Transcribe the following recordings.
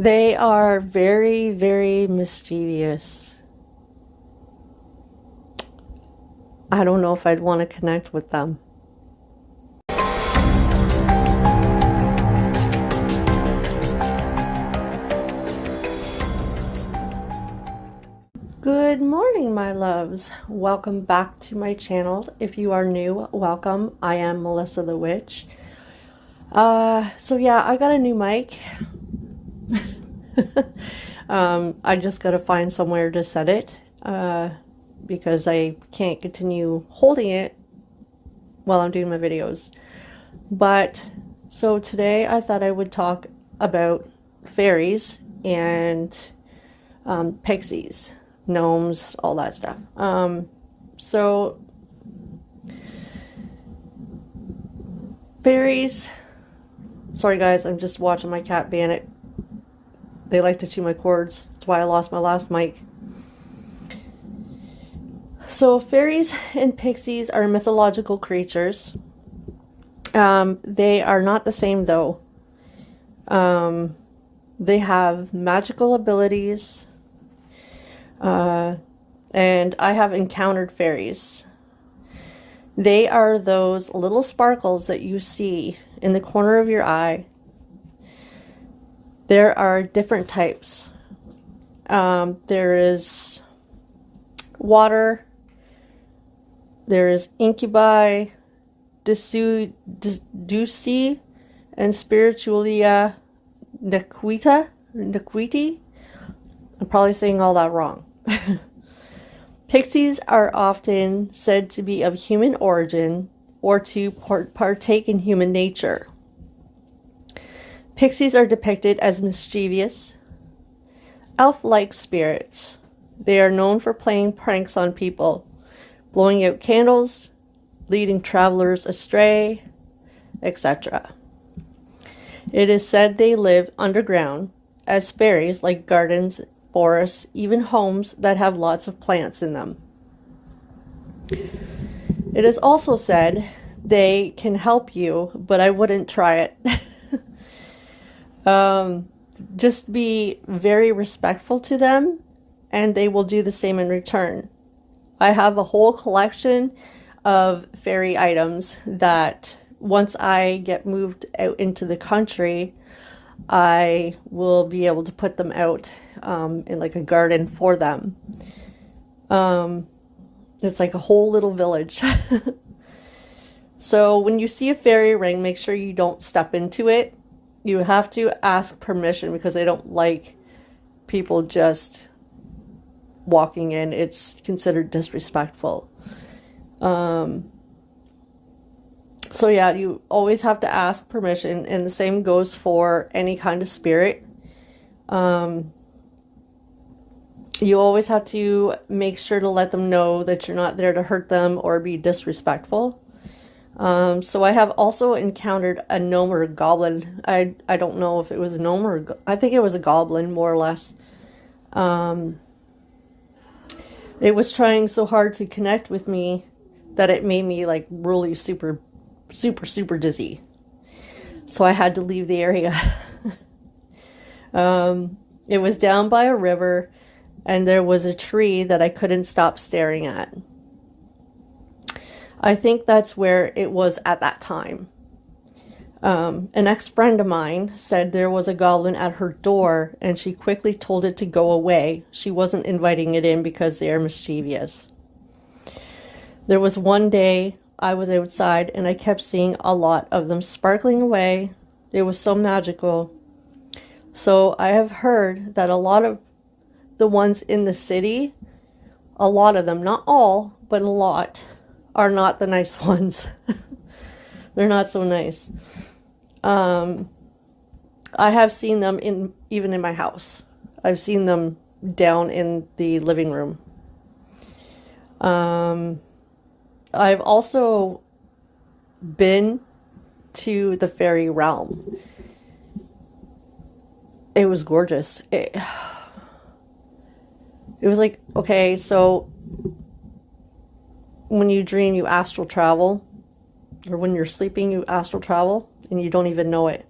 They are very, very mischievous. I don't know if I'd want to connect with them. Good morning, my loves. Welcome back to my channel. If you are new, welcome. I am Melissa the Witch. So yeah, I got a new mic. I just gotta find somewhere to set it because I can't continue holding it while I'm doing my videos. But so today I thought I would talk about fairies and pixies, gnomes, all that stuff. So fairies, sorry guys, I'm just watching my cat Bandit. They like to chew my cords. That's why I lost my last mic. So fairies and pixies are mythological creatures. They are not the same though. They have magical abilities. And I have encountered fairies. They are those little sparkles that you see in the corner of your eye. There are different types. There is water, there is incubi, Duci, and Spiritualia Nequiti. I'm probably saying all that wrong. Pixies are often said to be of human origin or to partake in human nature. Pixies are depicted as mischievous, elf-like spirits. They are known for playing pranks on people, blowing out candles, leading travelers astray, etc. It is said they live underground as fairies, like gardens, forests, even homes that have lots of plants in them. It is also said they can help you, but I wouldn't try it. Just be very respectful to them, and they will do the same in return. I have a whole collection of fairy items that once I get moved out into the country, I will be able to put them out in like a garden for them. It's like a whole little village. So when you see a fairy ring, make sure you don't step into it. You have to ask permission because they don't like people just walking in. It's considered disrespectful. So yeah, you always have to ask permission, and the same goes for any kind of spirit. You always have to make sure to let them know that you're not there to hurt them or be disrespectful. So I have also encountered a gnome or a goblin. I don't know if it was a gnome or I think it was a goblin, more or less. It was trying so hard to connect with me that it made me like really super dizzy. So I had to leave the area. It was down by a river, and there was a tree that I couldn't stop staring at. I think that's where it was at that time. An ex-friend of mine said there was a goblin at her door, and she quickly told it to go away. She wasn't inviting it in because they are mischievous. There was one day I was outside, and I kept seeing a lot of them sparkling away. It was so magical. So I have heard that a lot of the ones in the city, a lot of them, not all, but a lot, are not the nice ones. They're not so nice. I have seen them even in my house. I've seen them down in the living room. I've also been to the fairy realm. It was gorgeous. It was like, okay, so when you dream, you astral travel, or when you're sleeping, you astral travel, and you don't even know it.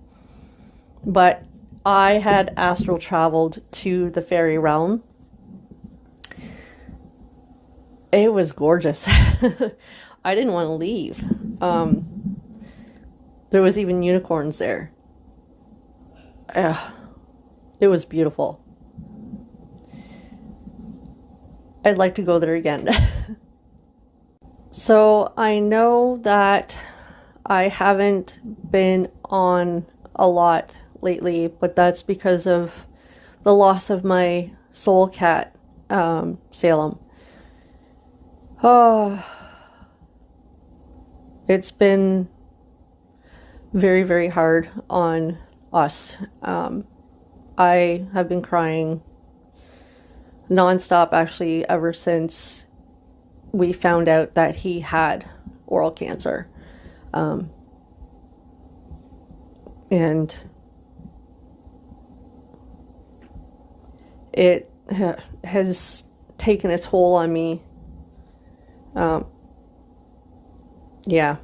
But I had astral traveled to the fairy realm. It was gorgeous. I didn't want to leave. There was even unicorns there. It was beautiful. I'd like to go there again. So I know that I haven't been on a lot lately, but that's because of the loss of my soul cat, Salem. Oh, it's been very, very hard on us. I have been crying nonstop actually ever since we found out that he had oral cancer. And it has taken a toll on me. Yeah.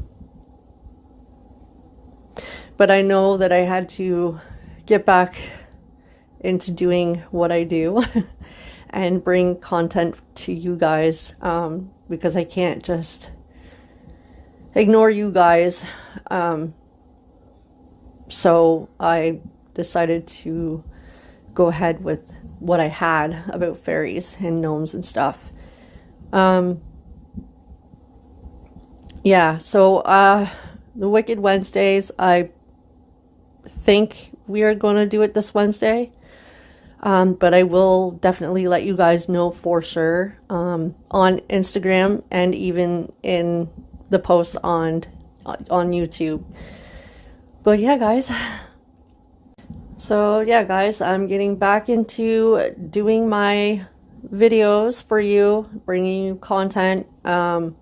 But I know that I had to get back into doing what I do and bring content to you guys, because I can't just ignore you guys. So I decided to go ahead with what I had about fairies and gnomes and stuff. Yeah, so the Wicked Wednesdays, I think we are going to do it this Wednesday. But I will definitely let you guys know for sure on Instagram and even in the posts on YouTube. But yeah, guys. So yeah, guys, I'm getting back into doing my videos for you, bringing you content. I'm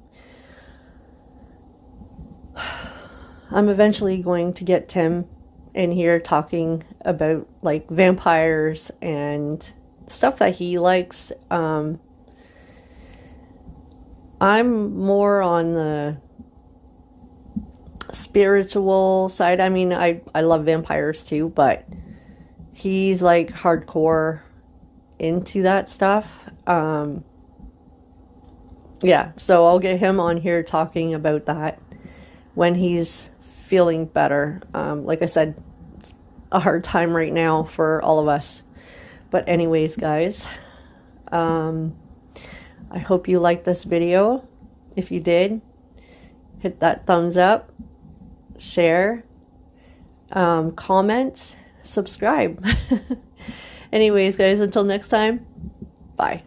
eventually going to get Tim in here talking about like vampires and stuff that he likes. I'm more on the spiritual side. I mean, I love vampires too, but he's like hardcore into that stuff. Yeah, so I'll get him on here talking about that when he's feeling better. Like I said, it's a hard time right now for all of us. But anyways, guys, I hope you liked this video. If you did, hit that thumbs up, share, comment, subscribe. Anyways, guys, until next time, bye.